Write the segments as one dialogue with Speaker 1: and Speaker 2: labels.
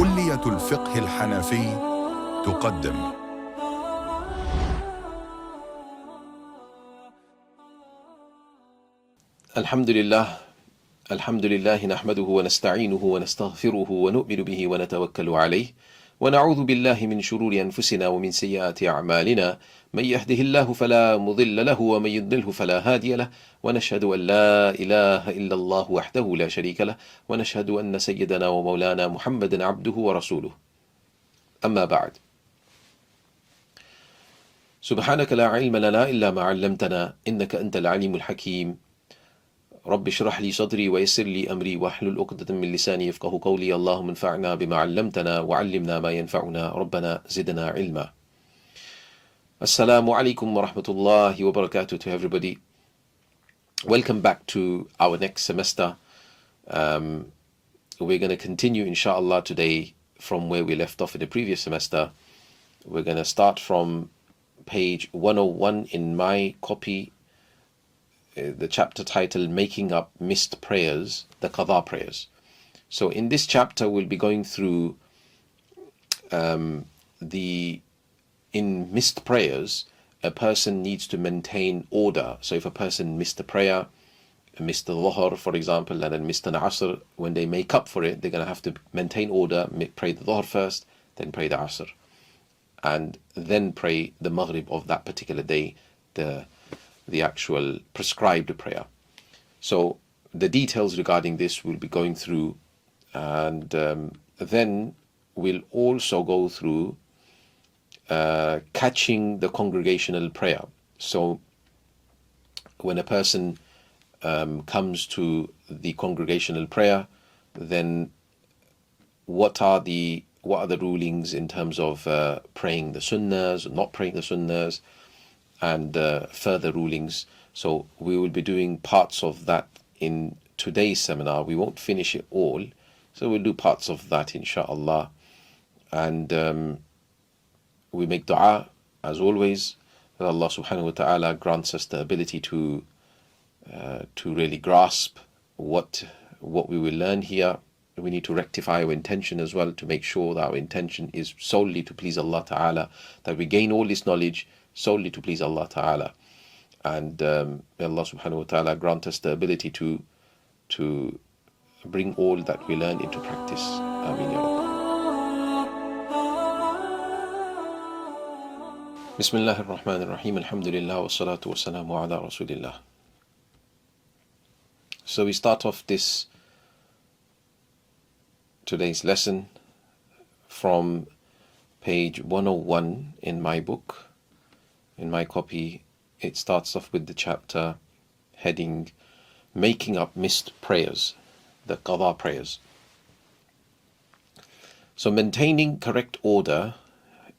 Speaker 1: كلية الفقه الحنفي تقدم.
Speaker 2: الحمد لله نحمده ونستعينه ونستغفره ونؤمن به ونتوكل عليه ونعوذ بالله من شرور أنفسنا ومن سيئات أعمالنا من يهده الله فلا مضل له ومن يضلله فلا هادي له ونشهد أن لا إله إلا الله وحده لا شريك له ونشهد أن سيدنا ومولانا محمدا عبده ورسوله أما بعد سبحانك لا علم لنا إلا ما علمتنا إنك أنت العليم الحكيم رب اشرح لي صدري ويسر لي أمري واحلل عقدة من لساني يفقه قولي اللهم انفعنا بما علمتنا وعلمنا ما ينفعنا ربنا زدنا علما. Assalamu alaikum wa rahmatullahi wa barakatuh to everybody. Welcome back to our next semester. We're going to continue inshallah today from where we left off in the previous semester. We're going to start from page 101 in my copy, the chapter title Making Up Missed Prayers, the Qadha prayers. So in this chapter we'll be going through in missed prayers, a person needs to maintain order. So if a person missed a prayer, missed the Dhuhr for example, and then missed an Asr, when they make up for it, they're going to have to maintain order, pray the Dhuhr first, then pray the Asr, and then pray the Maghrib of that particular day, the actual prescribed prayer. So the details regarding this we'll be going through, and then we'll also go through catching the congregational prayer. So when a person comes to the congregational prayer, then what are the rulings in terms of praying the sunnahs, not praying the sunnahs, and further rulings. So we will be doing parts of that in today's seminar. We won't finish it all, so we'll do parts of that insha'Allah. And we make dua as always that Allah subhanahu wa ta'ala grants us the ability to really grasp what we will learn here. We need to rectify our intention as well, to make sure that our intention is solely to please Allah ta'ala, that we gain all this knowledge solely to please Allah ta'ala. And may Allah subhanahu wa ta'ala grant us the ability to bring all that we learn into practice. Ameen ya Rabb. Bismillahir Rahmanir Rahim. Alhamdulillah wa salatu wa salamu ala Rasulillah. So we start off today's lesson from page 101 in my book. In my copy, it starts off with the chapter heading Making Up Missed Prayers, the Qadha prayers. So maintaining correct order,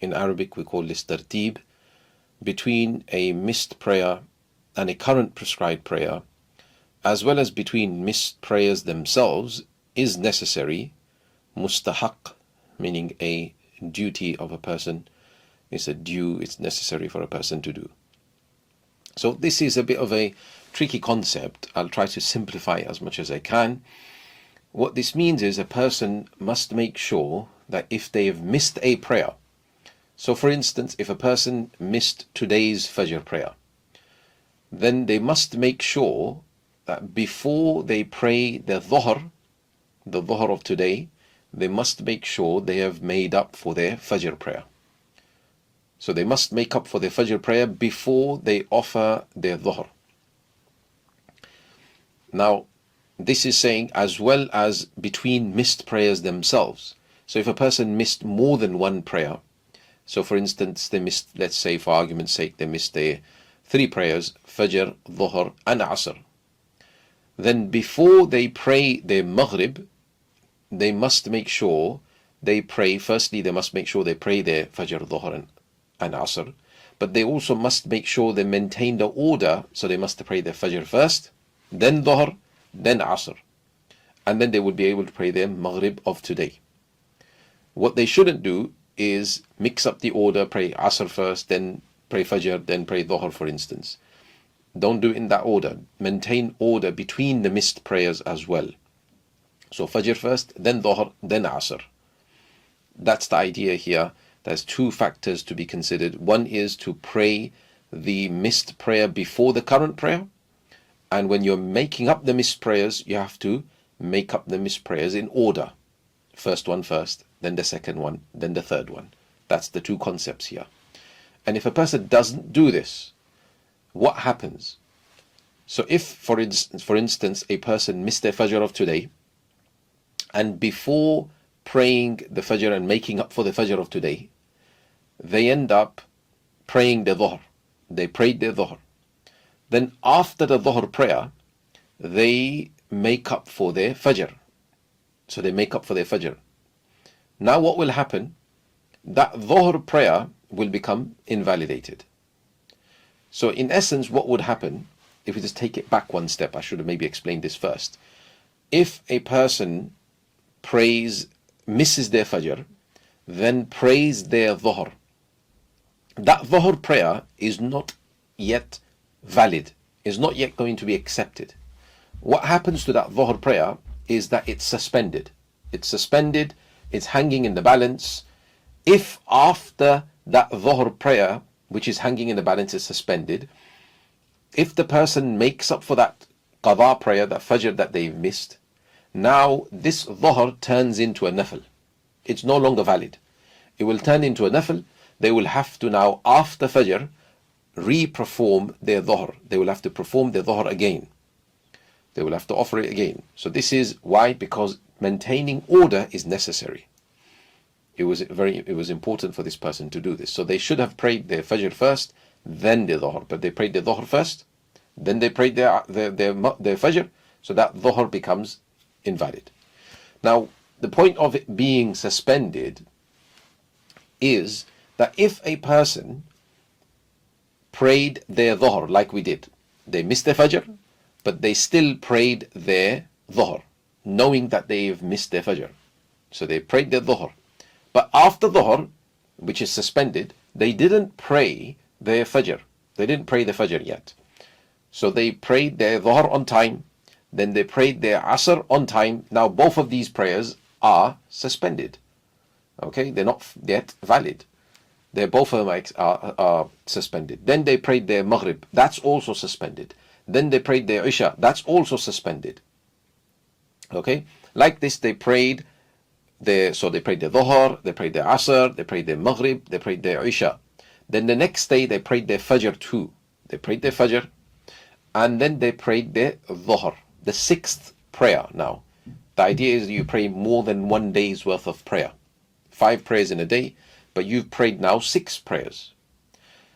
Speaker 2: in Arabic we call this tartib, between a missed prayer and a current prescribed prayer, as well as between missed prayers themselves, is necessary, mustahaq, meaning a duty of a person. It's a due, it's necessary for a person to do. So this is a bit of a tricky concept. I'll try to simplify it as much as I can. What this means is a person must make sure that if they have missed a prayer, so for instance, if a person missed today's Fajr prayer, then they must make sure that before they pray the Dhuhr of today, they must make sure they have made up for their Fajr prayer. So they must make up for their Fajr prayer before they offer their Dhuhr. Now, this is saying as well as between missed prayers themselves. So if a person missed more than one prayer, so for instance, they missed, let's say for argument's sake, they missed their 3 prayers, Fajr, Dhuhr and Asr. Then before they pray their Maghrib, they must make sure they pray, firstly they must make sure they pray their Fajr, Dhuhr and Asr, but they also must make sure they maintain the order. So they must pray their Fajr first, then Dhuhr, then Asr, and then they would be able to pray their Maghrib of today. What they shouldn't do is mix up the order, pray Asr first, then pray Fajr, then pray Dhuhr for instance. Don't do it in that order. Maintain order between the missed prayers as well. So Fajr first, then Dhuhr, then Asr. that's the idea here. There's two factors to be considered. One is to pray the missed prayer before the current prayer. And when you're making up the missed prayers, you have to make up the missed prayers in order. First one first, then the second one, then the third one. That's the two concepts here. And if a person doesn't do this, what happens? So if, for instance, a person missed their Fajr of today, and before praying the Fajr and making up for the Fajr of today, they end up praying the Dhuhr. They prayed their Dhuhr. Then after the Dhuhr prayer, they make up for their Fajr. So they make up for their Fajr. Now what will happen? That Dhuhr prayer will become invalidated. So in essence, what would happen, if we just take it back one step, I should have maybe explained this first. If a person misses their Fajr, then prays their Dhuhr, that Dhuhr prayer is not yet valid, is not yet going to be accepted. What happens to that Dhuhr prayer is that it's suspended. It's suspended, it's hanging in the balance. If after that Dhuhr prayer, which is hanging in the balance, is suspended, if the person makes up for that Qadha prayer, that Fajr that they've missed, now this Dhuhr turns into a Nafil. It's no longer valid. It will turn into a Nafil. They will have to now, after Fajr, re-perform their Dhuhr. They will have to perform their Dhuhr again. They will have to offer it again. So this is why, because maintaining order is necessary. It was important for this person to do this. So they should have prayed their Fajr first, then their Dhuhr. But they prayed their Dhuhr first, then they prayed their Fajr. So that Dhuhr becomes invalid. Now, the point of it being suspended is that if a person prayed their Dhuhr like we did, they missed their Fajr, but they still prayed their Dhuhr, knowing that they've missed their Fajr. So they prayed their Dhuhr. But after Dhuhr, which is suspended, they didn't pray their Fajr. They didn't pray the Fajr yet. So they prayed their Dhuhr on time, then they prayed their Asr on time. Now both of these prayers are suspended. Okay, they're not yet valid. They're both of them are suspended. Then they prayed their Maghrib. That's also suspended. Then they prayed their Isha. That's also suspended. Okay, like this they prayed so they prayed their Dhuhr, they prayed their Asr, they prayed their Maghrib, they prayed their Isha. Then the next day they prayed their Fajr too. They prayed their Fajr, and then they prayed their Dhuhr, the sixth prayer. Now, the idea is you pray more than 1 day's worth of prayer. 5 prayers in a day, but you've prayed now 6 prayers.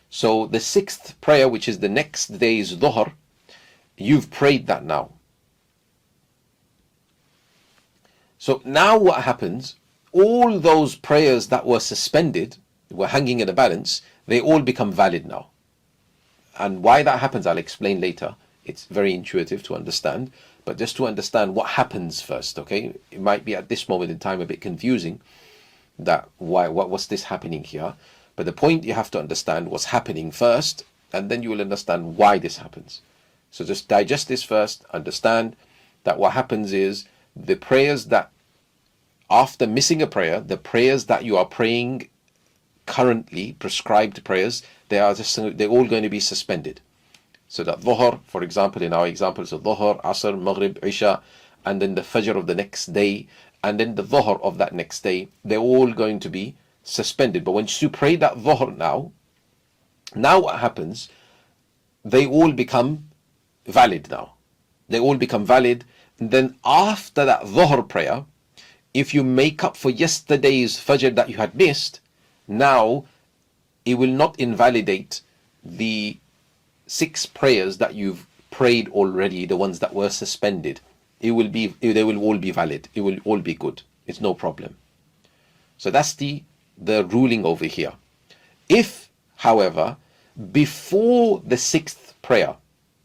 Speaker 2: So the sixth prayer, which is the next day's Dhuhr, you've prayed that now. So now what happens, all those prayers that were suspended, were hanging in the balance, they all become valid now. And why that happens, I'll explain later. It's very intuitive to understand, but just to understand what happens first, okay? It might be at this moment in time a bit confusing that what's this happening here? But the point, you have to understand what's happening first, and then you will understand why this happens. So just digest this first, understand that what happens is the prayers that, after missing a prayer, the prayers that you are praying currently, prescribed prayers, they're all going to be suspended. So that Dhuhr, for example, in our examples of Dhuhr, Asr, Maghrib, Isha, and then the Fajr of the next day, and then the Dhuhr of that next day, they're all going to be suspended. But once you pray that Dhuhr now what happens? They all become valid now. They all become valid. And then after that Dhuhr prayer, if you make up for yesterday's Fajr that you had missed, now it will not invalidate the 6 prayers that you've prayed already, the ones that were suspended. They will all be valid. It will all be good. It's no problem. So that's the ruling over here. If, however, before the 6th prayer,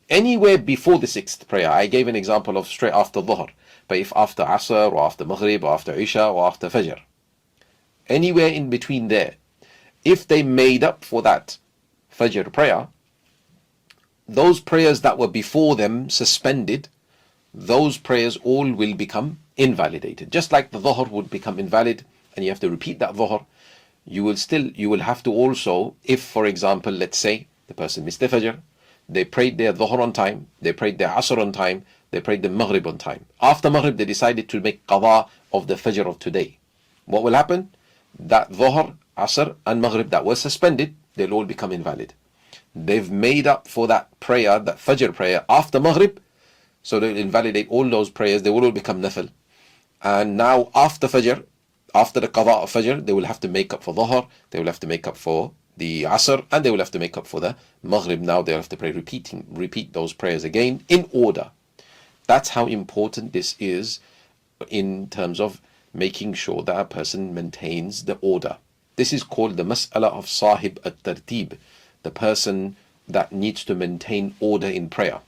Speaker 2: anywhere before the 6th prayer, I gave an example of straight after Dhuhr, but if after Asr or after Maghrib or after Isha or after Fajr, anywhere in between there, if they made up for that Fajr prayer, those prayers that were before them suspended, those prayers all will become invalidated. Just like the Dhuhr would become invalid and you have to repeat that dhuhr, you will have to also, if for example, let's say the person missed the fajr, they prayed their dhuhr on time, they prayed their asr on time, they prayed the maghrib on time. After maghrib, they decided to make qada of the fajr of today. What will happen? That dhuhr, asr and maghrib that was suspended, they'll all become invalid. They've made up for that prayer, that fajr prayer after maghrib, so they'll invalidate all those prayers, they will all become nafil. And now after fajr, after the qada of fajr, they will have to make up for dhuhr, they will have to make up for the asr, and they will have to make up for the maghrib. Now they'll have to repeat those prayers again in order. That's how important this is in terms of making sure that a person maintains the order. This is called the mas'ala of sahib at-tartib, the person that needs to maintain order in prayer.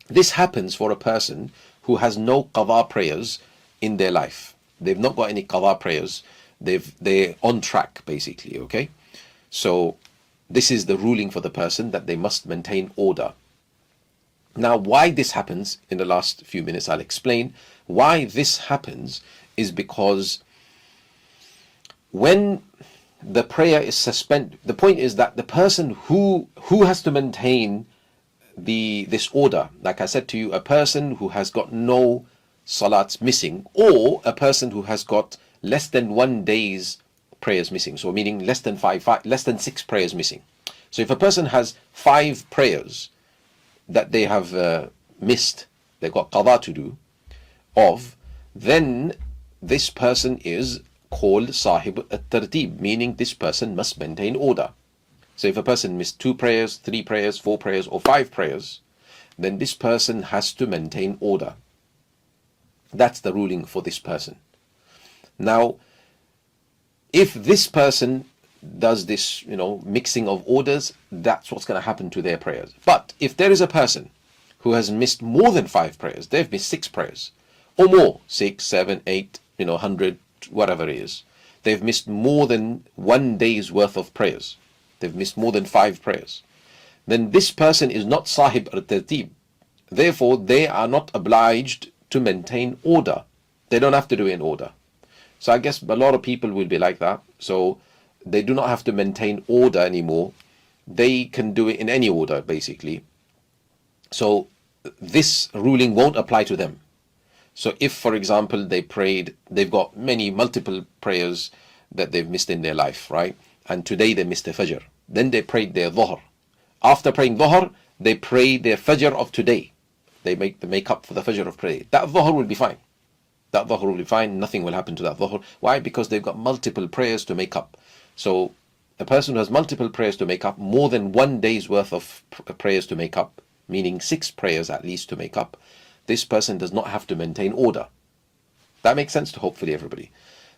Speaker 2: This happens for a person who has no qada prayers in their life. They've not got any qada prayers. They're on track, basically, okay? So this is the ruling for the person, that they must maintain order. Now, why this happens, in the last few minutes I'll explain. Why this happens is because when the prayer is suspended, the point is that the person who has to maintain this order, like I said to you, a person who has got no salats missing, or a person who has got less than 1 day's prayers missing, so meaning less than 6 prayers missing. So if a person has 5 prayers that they have missed, they've got qada to do of, then this person is called sahib at-tartib, meaning this person must maintain order. So if a person missed 2 prayers, 3 prayers, 4 prayers, or 5 prayers, then this person has to maintain order. That's the ruling for this person. Now, if this person does this, mixing of orders, that's what's going to happen to their prayers. But if there is a person who has missed more than 5 prayers, they've missed 6 prayers, or more, 6, 7, 8, 100, whatever it is, they've missed more than 1 day's worth of prayers, they've missed more than 5 prayers, then this person is not sahib at-tartib. Therefore, they are not obliged to maintain order. They don't have to do it in order. So I guess a lot of people will be like that. So they do not have to maintain order anymore. They can do it in any order, basically. So this ruling won't apply to them. So if, for example, they've got multiple prayers that they've missed in their life, right? And today they missed the fajr. Then they prayed their dhuhr. After praying dhuhr, they pray their fajr of today. They make up for the fajr of today. That dhuhr will be fine. That dhuhr will be fine. Nothing will happen to that dhuhr. Why? Because they've got multiple prayers to make up. So a person who has multiple prayers to make up, more than 1 day's worth of prayers to make up, meaning 6 prayers at least to make up, this person does not have to maintain order. That makes sense to hopefully everybody.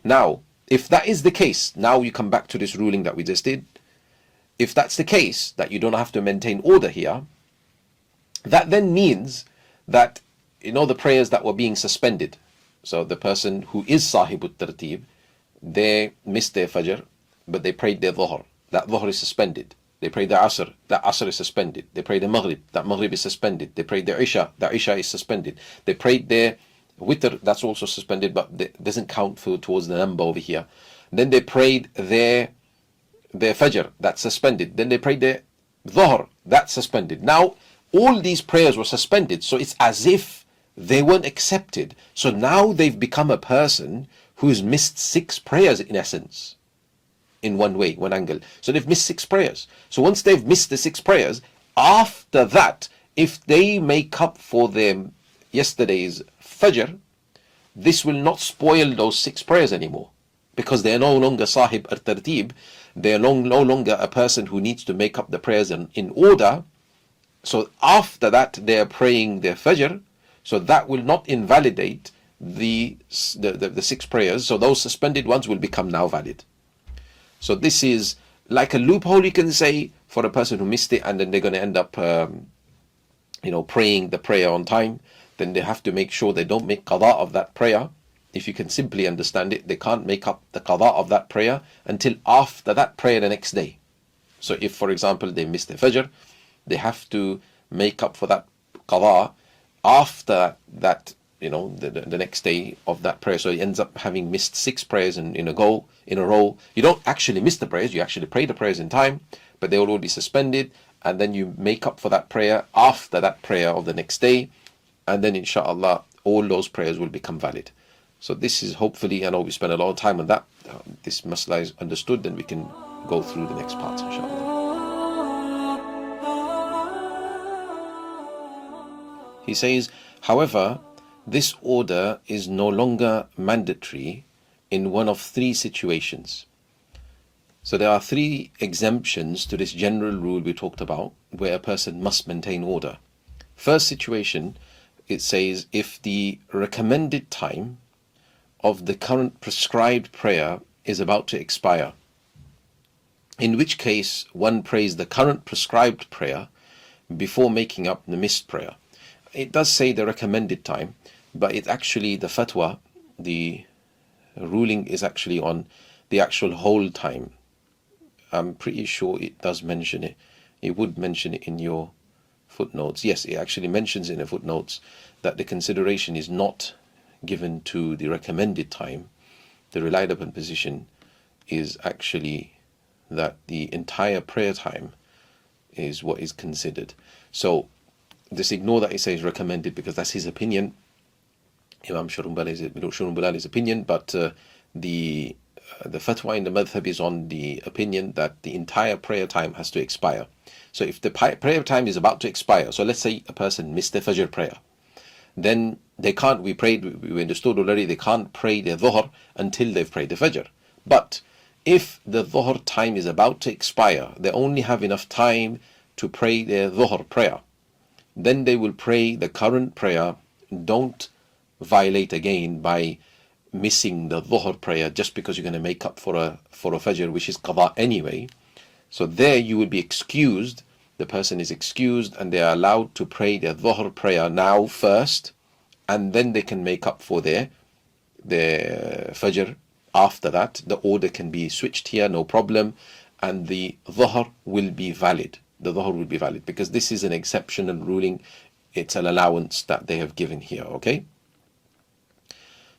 Speaker 2: Now, if that is the case, now you come back to this ruling that we just did. If that's the case, that you don't have to maintain order here, that then means that, the prayers that were being suspended, so the person who is sahib at-tartib, they missed their fajr, but they prayed their dhuhr. That dhuhr is suspended. They prayed the asr. That asr is suspended. They prayed the maghrib. That maghrib is suspended. They prayed the isha. That isha is suspended. They prayed their witr. That's also suspended, but it doesn't count towards the number over here. Then they prayed their fajr. That's suspended. Then they prayed their dhuhr. That's suspended. Now, all these prayers were suspended, so it's as if they weren't accepted. So now they've become a person who's missed 6 prayers in essence, in one way, one angle. So they've missed 6 prayers. So once they've missed the 6 prayers, after that, if they make up for their yesterday's fajr, this will not spoil those 6 prayers anymore, because they are no longer sahib at-tartib. They are no longer a person who needs to make up the prayers in order. So after that, they are praying their fajr. So that will not invalidate the 6 prayers. So those suspended ones will become now valid. So this is like a loophole, you can say, for a person who missed it, and then they're going to end up, praying the prayer on time. Then they have to make sure they don't make qada of that prayer. If you can simply understand it, they can't make up the qada of that prayer until after that prayer the next day. So if, for example, they missed the fajr, they have to make up for that qada after that the next day of that prayer. So he ends up having missed 6 prayers in a row. You don't actually miss the prayers, you actually pray the prayers in time, but they will all be suspended, and then you make up for that prayer after that prayer of the next day, and then inshallah all those prayers will become valid. So this is, hopefully, I know we spent a lot of time on that, this masala is understood, then we can go through the next part inshallah. He says, however, this order is no longer mandatory in one of 3 situations. So there are 3 exemptions to this general rule we talked about, where a person must maintain order. First situation, it says, if the recommended time of the current prescribed prayer is about to expire, in which case one prays the current prescribed prayer before making up the missed prayer. It does say the recommended time, but it's actually the fatwa, the ruling is actually on the actual whole time. I'm pretty sure it does mention it. It would mention it in your footnotes. Yes, it actually mentions in the footnotes that the consideration is not given to the recommended time. The relied upon position is actually that the entire prayer time is what is considered. So just ignore that it says recommended, because that's his opinion, Imam Shurumbalali's opinion, but the fatwa in the madhab is on the opinion that the entire prayer time has to expire. So if the prayer time is about to expire, so let's say a person missed the Fajr prayer, then they can't, we understood already, they can't pray their Dhuhr until they've prayed the Fajr. But if the Dhuhr time is about to expire, they only have enough time to pray their Dhuhr prayer, then they will pray the current prayer. Don't violate again by missing the Dhuhr prayer just because you're going to make up for a Fajr, which is qada anyway. So there you will be excused, the person is excused, and they are allowed to pray their Dhuhr prayer now first, and then they can make up for their Fajr after that. The order can be switched here, no problem, and the Dhuhr will be valid. The Dhuhr will be valid, because this is an exceptional ruling. It's an allowance that they have given here, okay?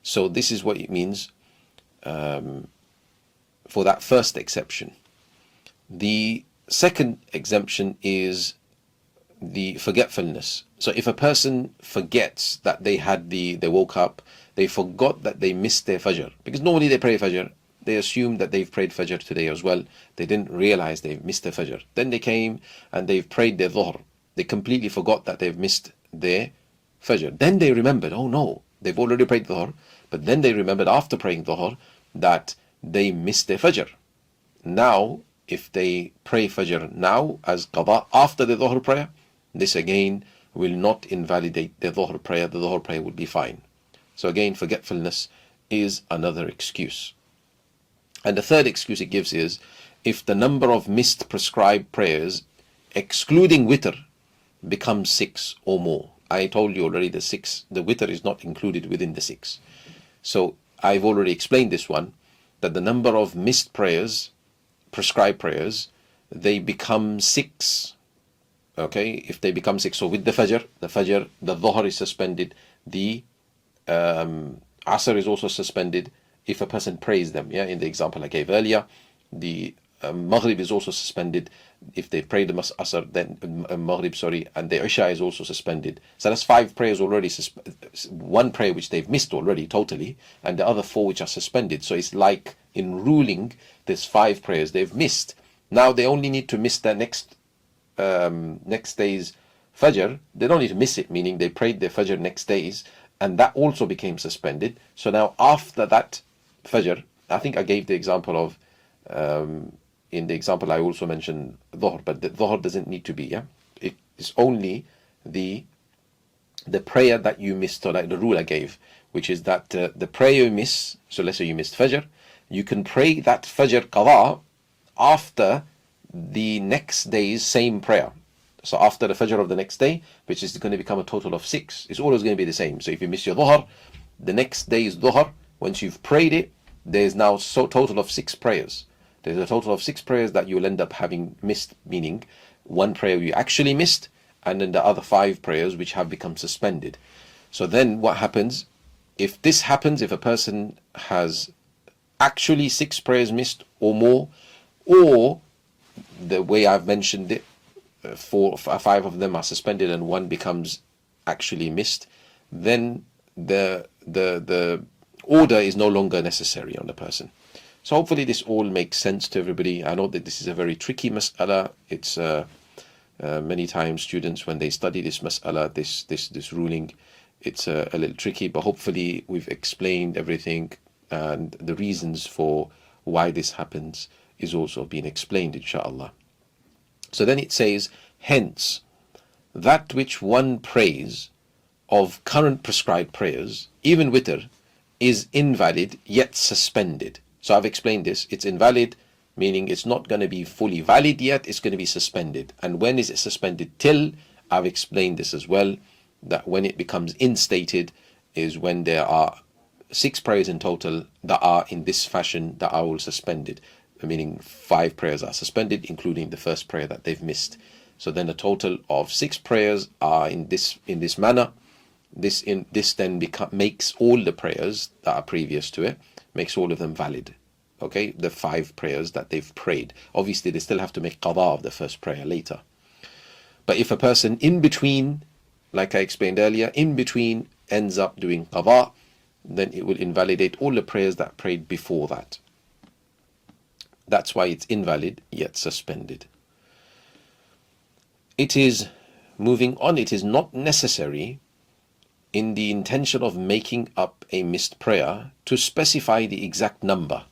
Speaker 2: So this is what it means for that first exception. The second exemption is the forgetfulness. So if a person forgets that they woke up, they forgot that they missed their Fajr, because normally they pray Fajr, they assume that they've prayed Fajr today as well, they didn't realize they've missed their Fajr. Then they came and they've prayed their Dhuhr, they completely forgot that they've missed their Fajr. Then they remembered, oh no, they've already prayed Dhuhr, but then they remembered after praying Dhuhr that they missed their Fajr. Now, if they pray Fajr now as qada after the Dhuhr prayer, this again will not invalidate the Dhuhr prayer. The Dhuhr prayer will be fine. So again, forgetfulness is another excuse. And the third excuse it gives is if the number of missed prescribed prayers, excluding witr, becomes 6 or more. I told you already the witr is not included within the 6. So I've already explained this one, that the number of missed prayers, prescribed prayers, they become 6. Okay, if they become 6, so with the Dhuhr is suspended, the Asr is also suspended if a person prays them. Yeah, in the example I gave earlier, the Maghrib is also suspended if they pray the Asr, then Maghrib, and the Isha is also suspended. So that's 5 prayers already, 1 prayer which they've missed already totally, and the other 4 which are suspended. So it's like in ruling, there's 5 prayers they've missed. Now they only need to miss their next day's Fajr. They don't need to miss it, meaning they prayed their Fajr next days, and that also became suspended. So now after that Fajr, I think I gave the example of in the example I also mentioned Dhuhr, but the Dhuhr doesn't need to be, yeah? It is only the prayer that you missed, or like the rule I gave, which is that the prayer you miss, so let's say you missed Fajr, you can pray that Fajr qada after the next day's same prayer. So after the Fajr of the next day, which is going to become a total of 6, it's always going to be the same. So if you miss your Dhuhr, the next day's Dhuhr, once you've prayed it, there's now a total of 6 prayers. There's a total of 6 prayers that you will end up having missed, meaning 1 prayer you actually missed, and then the other 5 prayers which have become suspended. So then what happens? If this happens, if a person has actually 6 prayers missed or more, or the way I've mentioned it, 5 of them are suspended and 1 becomes actually missed, then the order is no longer necessary on the person. So hopefully this all makes sense to everybody. I know that this is a very tricky mas'ala. It's many times students, when they study this mas'ala, this ruling, it's a little tricky, but hopefully we've explained everything, and the reasons for why this happens is also being explained, inshallah. So then it says, hence, that which one prays of current prescribed prayers, even witr, is invalid yet suspended. So I've explained this. It's invalid, meaning it's not going to be fully valid yet, it's going to be suspended. And when is it suspended till? I've explained this as well, that when it becomes instated is when there are 6 prayers in total that are in this fashion, that are all suspended, meaning 5 prayers are suspended, including the first prayer that they've missed. So then a total of 6 prayers are in this manner. This then makes all the prayers that are previous to it, makes all of them valid. Okay, the 5 prayers that they've prayed. Obviously, they still have to make qada of the first prayer later. But if a person in between, like I explained earlier, in between ends up doing qada, then it will invalidate all the prayers that prayed before that. That's why it's invalid yet suspended. It is, moving on, it is not necessary in the intention of making up a missed prayer to specify the exact number.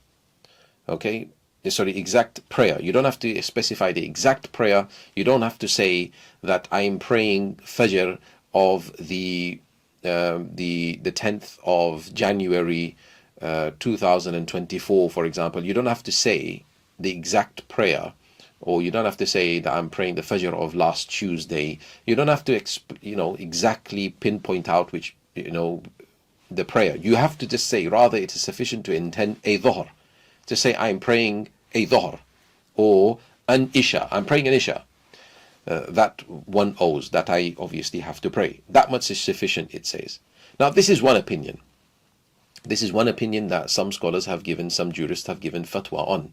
Speaker 2: Okay, sorry, exact prayer. You don't have to specify the exact prayer. You don't have to say that I'm praying Fajr of the 10th of January 2024, for example. You don't have to say the exact prayer, or you don't have to say that I'm praying the Fajr of last Tuesday. You don't have to exactly pinpoint out which the prayer. You have to just say, rather it is sufficient to intend a dhuhr, to say I'm praying a dhuhr, or an isha, I'm praying an isha, that one owes, that I obviously have to pray. That much is sufficient, it says. Now this is one opinion. This is one opinion that some scholars have given, some jurists have given fatwa on,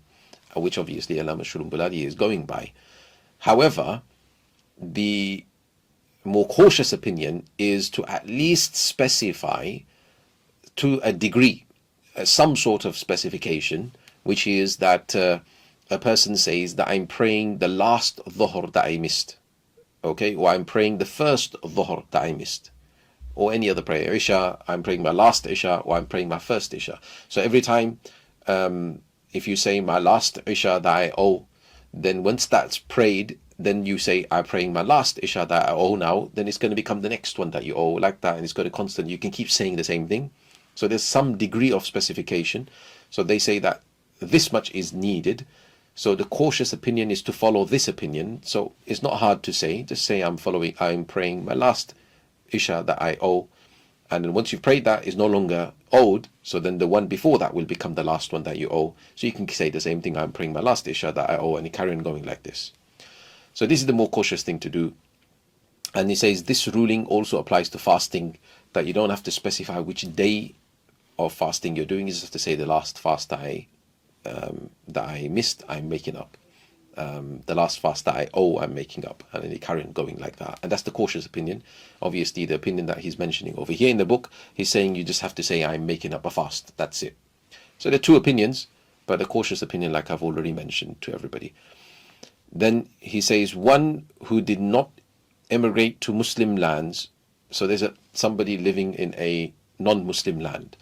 Speaker 2: which obviously Allama Shurumbaladi is going by. However, the more cautious opinion is to at least specify to a degree, some sort of specification, which is that a person says that I'm praying the last dhuhr that I missed, okay, or I'm praying the first dhuhr that I missed, or any other prayer. Isha, I'm praying my last Isha, or I'm praying my first Isha. So every time, if you say my last Isha that I owe, then once that's prayed, then you say I'm praying my last Isha that I owe now, then it's going to become the next one that you owe, like that, and it's going to constant. You can keep saying the same thing. So there's some degree of specification. So they say that this much is needed. So the cautious opinion is to follow this opinion. So it's not hard to say. Just say I'm praying my last Isha that I owe. And then once you've prayed that, is no longer owed. So then the one before that will become the last one that you owe. So you can say the same thing, I'm praying my last Isha that I owe, and you carry on going like this. So this is the more cautious thing to do. And he says this ruling also applies to fasting, that you don't have to specify which day of fasting you're doing. You just have to say the last fast that I missed, I'm making up. The last fast that I owe, I'm making up. And then you carry on going like that. And that's the cautious opinion. Obviously, the opinion that he's mentioning over here in the book, he's saying you just have to say I'm making up a fast. That's it. So there are 2 opinions, but the cautious opinion, like I've already mentioned to everybody. Then he says, one who did not emigrate to Muslim lands, so there's somebody living in a non-Muslim land,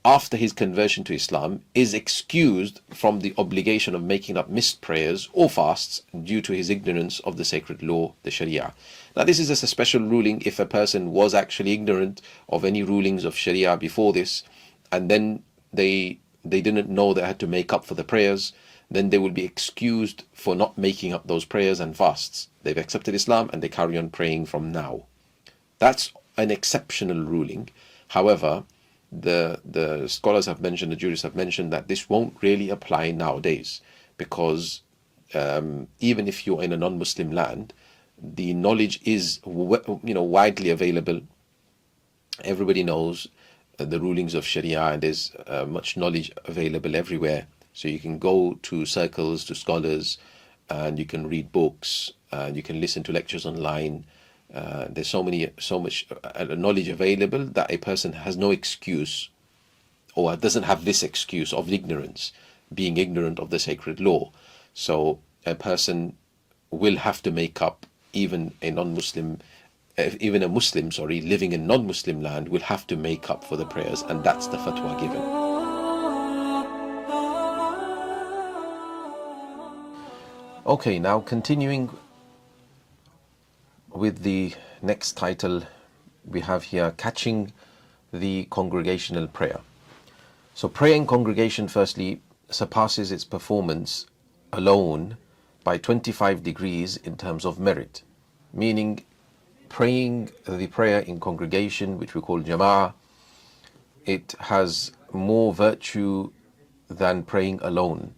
Speaker 2: after his conversion to Islam, is excused from the obligation of making up missed prayers or fasts due to his ignorance of the sacred law, the Sharia. Now this is a special ruling if a person was actually ignorant of any rulings of Sharia before this, and then they didn't know they had to make up for the prayers, then they will be excused for not making up those prayers and fasts. They've accepted Islam and they carry on praying from now. That's an exceptional ruling. However, the scholars have mentioned, the jurists have mentioned that this won't really apply nowadays, because even if you're in a non-Muslim land, the knowledge is widely available everybody knows the rulings of Sharia, and there's much knowledge available everywhere. So you can go to circles, to scholars, and you can read books, and you can listen to lectures online. There's so much knowledge available that a person has no excuse, or doesn't have this excuse of ignorance, being ignorant of the sacred law. So a person will have to make up, even a Muslim living in non-Muslim land will have to make up for the prayers, and that's the fatwa given. Okay, now continuing with the next title we have here, catching the congregational prayer. So prayer in congregation firstly surpasses its performance alone by 25 degrees in terms of merit, meaning praying the prayer in congregation, which we call jama'ah, it has more virtue than praying alone,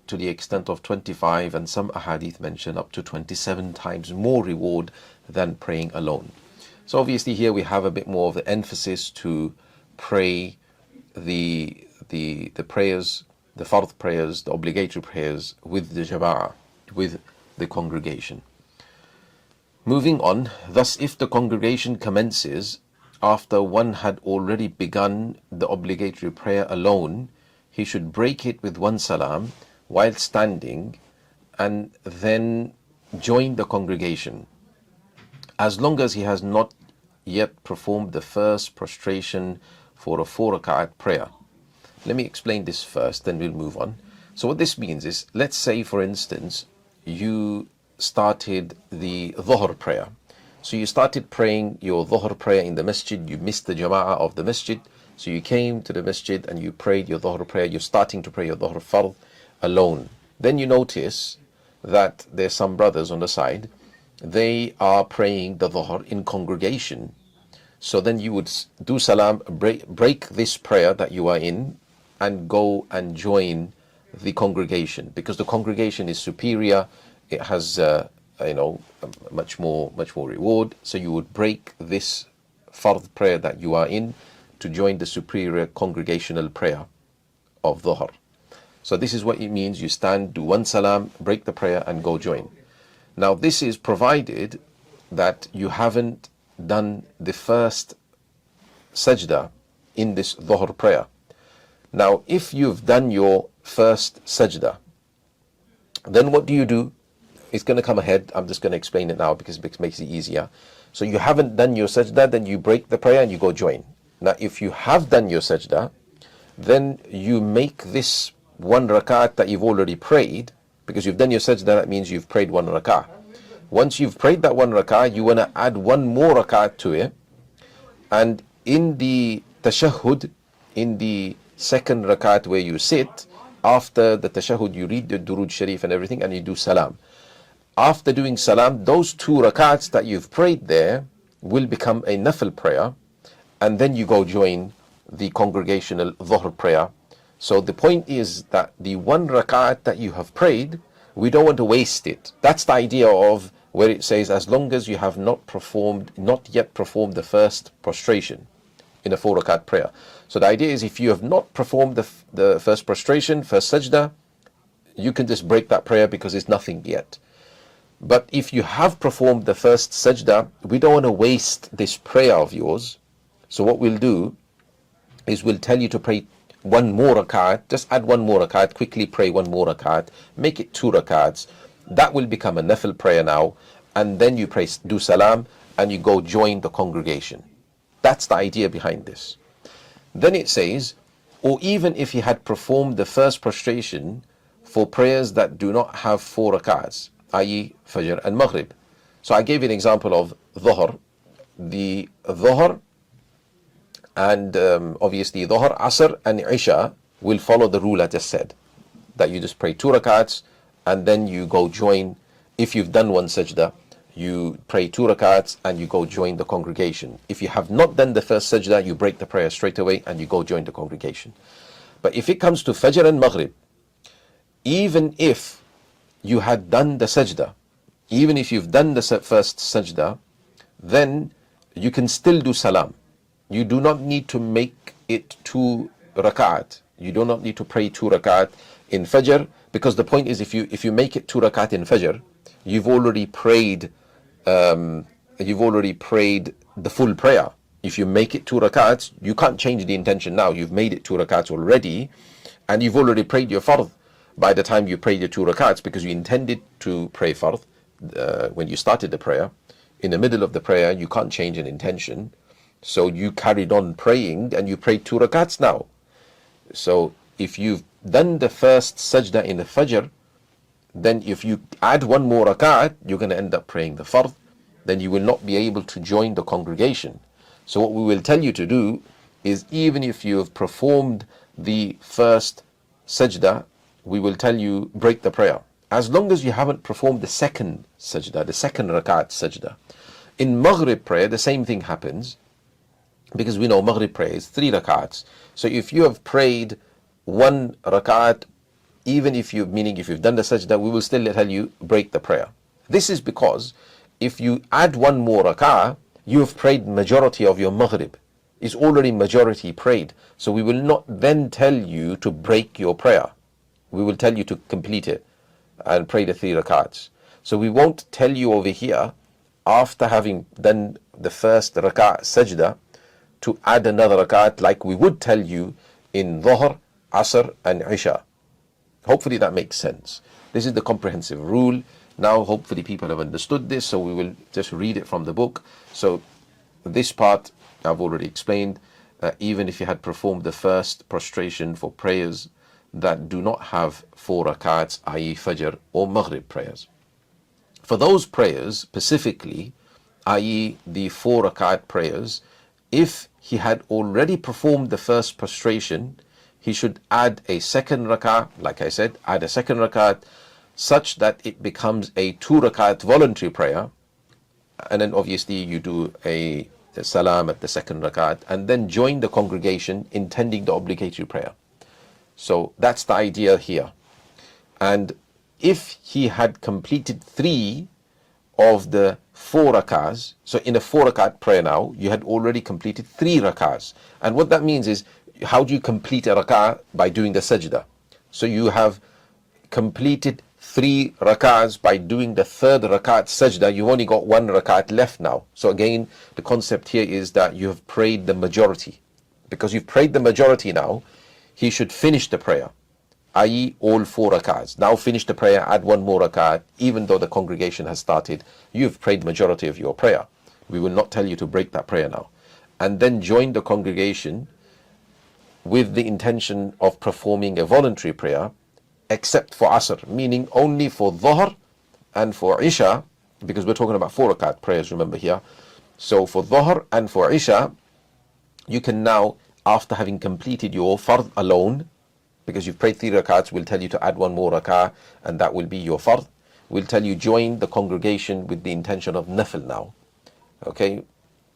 Speaker 2: to the extent of 25, and some ahadith mention up to 27 times more reward than praying alone. So obviously here we have a bit more of the emphasis to pray the prayers, the fard prayers, the obligatory prayers with the jama'ah, with the congregation. Moving on, thus if the congregation commences after one had already begun the obligatory prayer alone, he should break it with one salam while standing and then join the congregation, as long as he has not yet performed the first prostration for a 4 rak'at prayer. Let me explain this first, then we'll move on. So what this means is, let's say for instance you started the dhuhr prayer. So you started praying your dhuhr prayer in the masjid, you missed the jama'ah of the masjid, so you came to the masjid and you prayed your dhuhr prayer, you're starting to pray your dhuhr fard alone. Then you notice that there's some brothers on the side, they are praying the dhuhr in congregation. So then you would do salam, break this prayer that you are in, and go and join the congregation, because the congregation is superior. It has much more reward. So you would break this fard prayer that you are in to join the superior congregational prayer of dhuhr. So this is what it means. You stand, do one salam, break the prayer, and go join. Now this is provided that you haven't done the first sajda in this dhuhr prayer. Now if you've done your first sajda, then what do? It's going to come ahead. I'm just going to explain it now because it makes it easier. So you haven't done your sajda, then you break the prayer and you go join. Now if you have done your sajda, then you make this 1 rak'at that you've already prayed, because you've done your sajda, that means you've prayed 1 rak'ah. Once you've prayed that 1 rak'ah, you want to add 1 more rak'at to it, and in the tashahhud, in the second rak'at where you sit, after the tashahhud you read the durood sharif and everything, and you do salam. After doing salam, those 2 rak'ats that you've prayed there will become a nafil prayer, and then you go join the congregational dhuhr prayer. So the point is that the 1 rak'at that you have prayed, we don't want to waste it. That's the idea of where it says, as long as you have not yet performed the first prostration in a 4 rak'at prayer. So the idea is, if you have not performed the first prostration, first sajda, you can just break that prayer because it's nothing yet. But if you have performed the first sajda, we don't want to waste this prayer of yours. So what we'll do is we'll tell you to pray 1 more rak'at, just add 1 more rak'at, quickly pray 1 more rak'at, make it 2 rak'ats. That will become a nafil prayer now, and then you pray, do salam, and you go join the congregation. That's the idea behind this. Then it says, or even if he had performed the first prostration for prayers that do not have 4 rak'ats, i.e. Fajr and Maghrib. So I gave you an example of dhuhr. The dhuhr, and obviously dhuhr, asr and isha will follow the rule I just said, that you just pray 2 rak'ats and then you go join. If you've done 1 sajda, you pray 2 rak'ats and you go join the congregation. If you have not done the first sajda, you break the prayer straight away and you go join the congregation. But if it comes to Fajr and Maghrib, even if you had done the sajda, even if you've done the first sajda, then you can still do salam, you do not need to make it 2 rakat. You do not need to pray 2 rakat in Fajr, because the point is, if you make it 2 rakat in Fajr, you've already prayed the full prayer. If you make it 2 rakats, you can't change the intention now. You've made it 2 rakats already, and you've already prayed your fard by the time you prayed your 2 rakats, because you intended to pray fard when you started the prayer. In the middle of the prayer, you can't change an intention, so you carried on praying and you prayed 2 rakats now. So if you've done the first sajda in the Fajr, then if you add 1 more rakat, you're going to end up praying the fard. Then you will not be able to join the congregation. So what we will tell you to do is, even if you have performed the first sajda, we will tell you break the prayer. As long as you haven't performed the second sajda, the second rakat sajda. In Maghrib prayer, the same thing happens, because we know Maghrib prayer is 3 rakats. So if you have prayed 1 rakat, even if you've done the sajda, we will still tell you break the prayer. This is because if you add 1 more rak'ah, you have prayed majority of your Maghrib. It's already majority prayed. So we will not then tell you to break your prayer. We will tell you to complete it and pray the 3 rakats. So we won't tell you over here, after having done the first rak'ah sajda, to add another rakat like we would tell you in Dhuhr, Asr and Isha. Hopefully that makes sense. This is the comprehensive rule. Now hopefully people have understood this, so we will just read it from the book. So this part I've already explained. Even if you had performed the first prostration for prayers that do not have 4 rakats, i.e. Fajr or Maghrib prayers. For those prayers specifically, i.e. the 4 rakat prayers, if he had already performed the first prostration, he should add a second rak'ah, like I said, add a second rakat, such that it becomes a 2 rakat voluntary prayer. And then obviously you do a salam at the second rakat, and then join the congregation intending the obligatory prayer. So that's the idea here. And if he had completed 3 of the 4 rakahs, so in a 4 rakat prayer now, you had already completed 3 rakahs. And what that means is, how do you complete a rakah? By doing the sajda. So you have completed 3 rakahs by doing the 3rd rakat sajda. You've only got 1 rakat left now. So again, the concept here is that you have prayed the majority. Because you've prayed the majority now, he should finish the prayer, i.e. all 4 rakats. Now finish the prayer, add 1 more rakat, even though the congregation has started. You've prayed the majority of your prayer. We will not tell you to break that prayer now. And then join the congregation with the intention of performing a voluntary prayer, except for Asr, meaning only for Dhuhr and for Isha, because we're talking about 4 rakat prayers, remember here. So for Dhuhr and for Isha, you can now, after having completed your fard alone, because you've prayed 3 rakats, we'll tell you to add 1 more rakah, and that will be your fard. We'll tell you join the congregation with the intention of nafil now. Okay?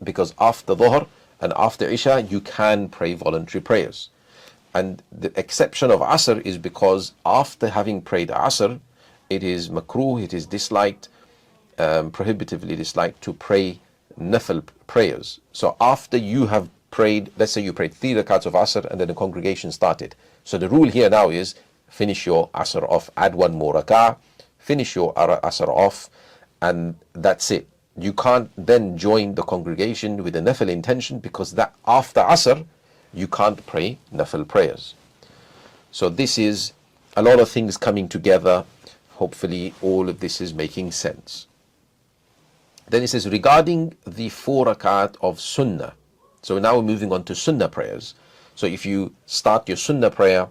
Speaker 2: Because after Dhuhr and after Isha, you can pray voluntary prayers. And the exception of Asr is because after having prayed Asr, it is makruh, it is disliked, prohibitively disliked to pray nafil prayers. So after you have prayed, let's say you prayed 3 rakats of Asr and then the congregation started. So the rule here now is finish your Asr off, add 1 more rakah, finish your Asr off, and that's it. You can't then join the congregation with a nafil intention, because that after Asr, you can't pray nafil prayers. So this is a lot of things coming together. Hopefully all of this is making sense. Then it says, regarding the 4 rakat of sunnah. So now we're moving on to sunnah prayers. So if you start your sunnah prayer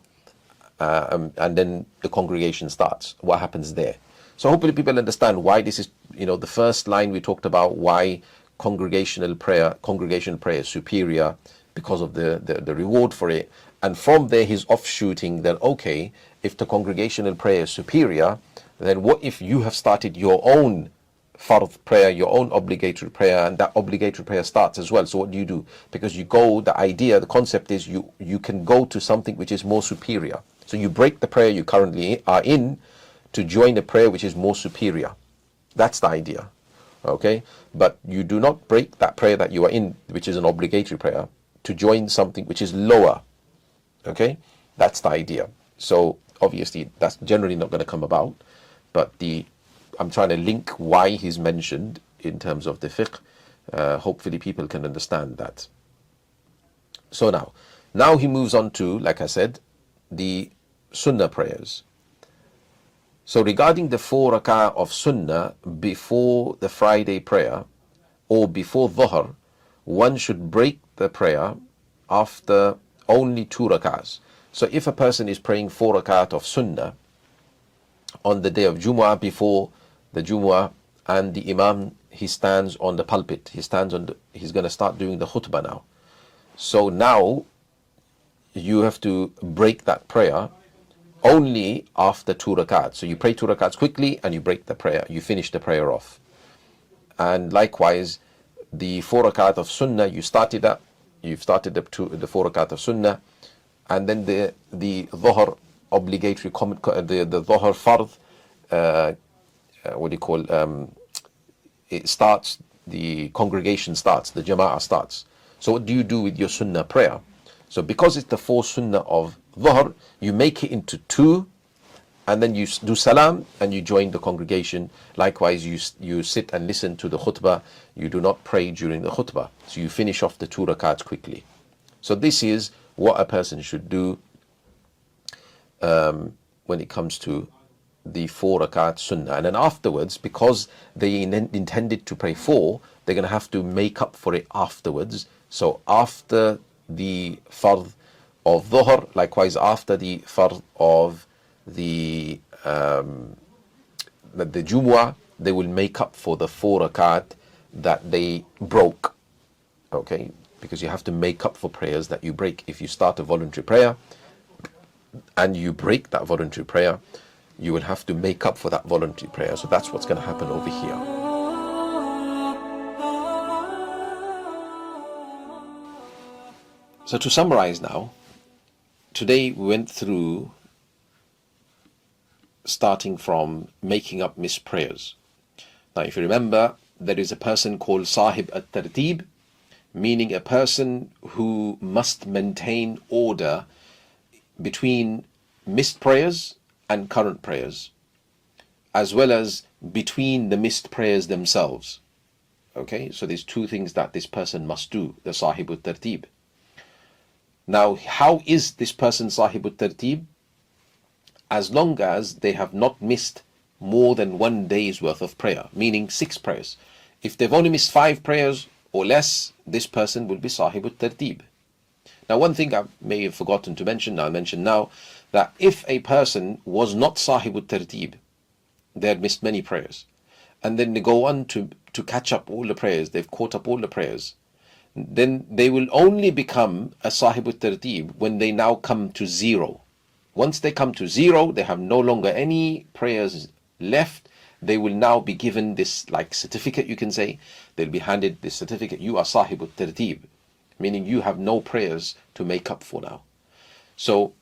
Speaker 2: and then the congregation starts, what happens there? So hopefully people understand why this is, the first line we talked about, why congregational prayer is superior, because of the reward for it. And from there he's offshooting that, okay, if the congregational prayer is superior, then what if you have started your own fard prayer, your own obligatory prayer, and that obligatory prayer starts as well? So what do? Because you go, the concept is you can go to something which is more superior. So you break the prayer you currently are in to join a prayer which is more superior. That's the idea. Okay, but you do not break that prayer that you are in, which is an obligatory prayer, to join something which is lower. Okay, that's the idea. So obviously that's generally not going to come about, but I'm trying to link why he's mentioned in terms of the fiqh. Hopefully people can understand that. So now he moves on to, like I said, the sunnah prayers. So regarding the 4 rak'ah of sunnah before the Friday prayer or before dhuhr, one should break the prayer after only 2 rak'ahs. So if a person is praying 4 rak'ah of sunnah on the day of Jumu'ah, before the Jumu'ah, and the Imam, he stands on the pulpit, he's going to start doing the khutbah now. So now you have to break that prayer only after 2 rakats. So you pray 2 rakats quickly and you break the prayer, you finish the prayer off. And likewise, the 4 rakat of sunnah, you've started the 4 rakat of sunnah, and then the dhuhr obligatory, the dhuhr fard, it starts, the congregation starts, the jama'ah starts. So what do you do with your sunnah prayer? So because it's the 4 sunnah of dhuhr, you make it into 2, and then you do salam and you join the congregation. Likewise, you sit and listen to the khutbah. You do not pray during the khutbah. So you finish off the 2 rakats quickly. So this is what a person should do when it comes to the 4 rakat sunnah. And then afterwards, because they intended to pray 4, they're going to have to make up for it afterwards. So after the fard of dhuhr, likewise after the fard of the Jumu'ah, they will make up for the 4 rakat that they broke. Okay, because you have to make up for prayers that you break. If you start a voluntary prayer and you break that voluntary prayer, you will have to make up for that voluntary prayer. So that's what's going to happen over here. So to summarize now, today we went through starting from making up missed prayers. Now if you remember, there is a person called Sahib at-Tartib, meaning a person who must maintain order between missed prayers and current prayers, as well as between the missed prayers themselves. Okay, so there's 2 things that this person must do, the Sahib at-Tartib. Now, how is this person Sahib at-Tartib? As long as they have not missed more than 1 day's worth of prayer, meaning 6 prayers. If they've only missed 5 prayers or less, this person will be Sahib at-Tartib. Now, one thing I may have forgotten to mention, I'll mention now, that if a person was not Sahib at-Tartib, they had missed many prayers, and then they go on to catch up all the prayers, they've caught up all the prayers, then they will only become a Sahib at-Tartib when they now come to 0. Once they come to 0, they have no longer any prayers left. They will now be given this like certificate, you can say. They'll be handed this certificate, you are Sahib at-Tartib, meaning you have no prayers to make up for now. So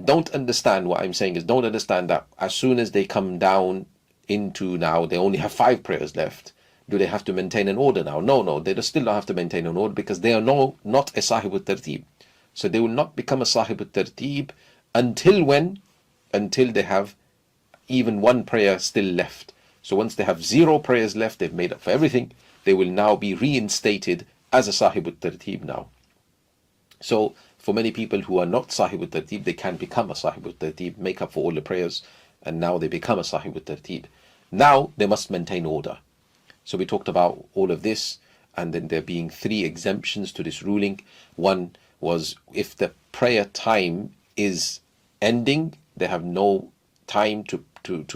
Speaker 2: don't understand what I'm saying is, don't understand that as soon as they come down into now, they only have 5 prayers left. Do they have to maintain an order now? No, they still don't have to maintain an order, because they are not a Sahib at-Tartib. So they will not become a Sahib at-Tartib until when? Until they have even 1 prayer still left. So once they have 0 prayers left, they've made up for everything, they will now be reinstated as a Sahib at-Tartib now. So for many people who are not Sahib at-Tartib, they can become a Sahib at-Tartib, make up for all the prayers, and now they become a Sahib at-Tartib. Now they must maintain order. So we talked about all of this, and then there being 3 exemptions to this ruling. One was if the prayer time is ending, they have no time to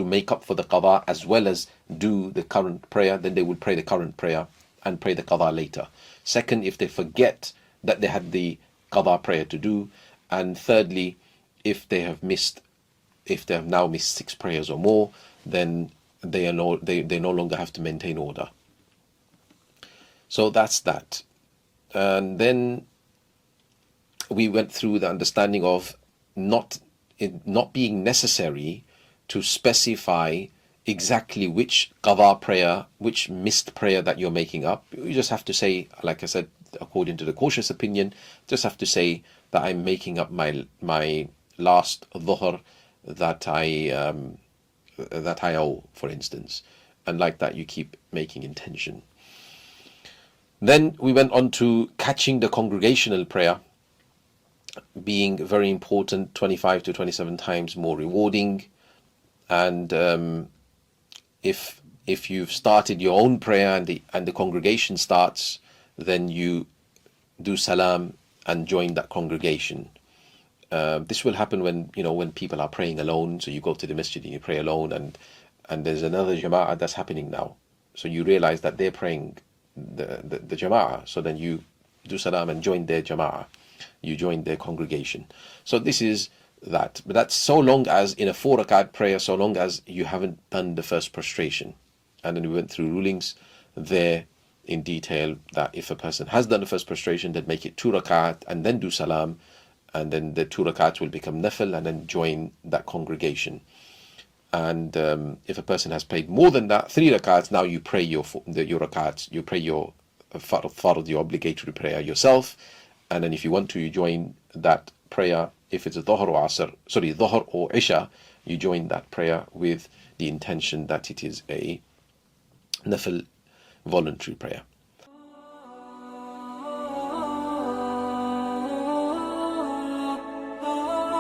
Speaker 2: make up for the qada as well as do the current prayer, then they will pray the current prayer and pray the qada later. Second, if they forget that they had the qada prayer to do. And thirdly, if they have now missed 6 prayers or more, then they no longer have to maintain order. So that's that. And then we went through the understanding of it not being necessary to specify exactly which qada prayer, which missed prayer that you're making up. You just have to say, like I said, according to the cautious opinion, just have to say that I'm making up my last dhuhr that I owe, for instance. And like that, you keep making intention. Then we went on to catching the congregational prayer, being very important, 25 to 27 times more rewarding. And if you've started your own prayer and the congregation starts, then you do salam and join that congregation. This will happen when people are praying alone. So you go to the masjid and you pray alone, and there's another jama'ah that's happening now. So you realize that they're praying the jama'ah. So then you do salam and join their jama'ah. You join their congregation. So this is that. But that's so long as in a 4 rakat prayer, so long as you haven't done the first prostration. And then we went through rulings there in detail that if a person has done the first prostration, then make it 2 rakat and then do salam. And then the 2 rakats will become nafil and then join that congregation. And if a person has prayed more than that, 3 rakats, now you pray your rakats, you pray your fard, your obligatory prayer yourself. And then if you want to, you join that prayer. If it's a dhuhr or isha, you join that prayer with the intention that it is a nafil voluntary prayer.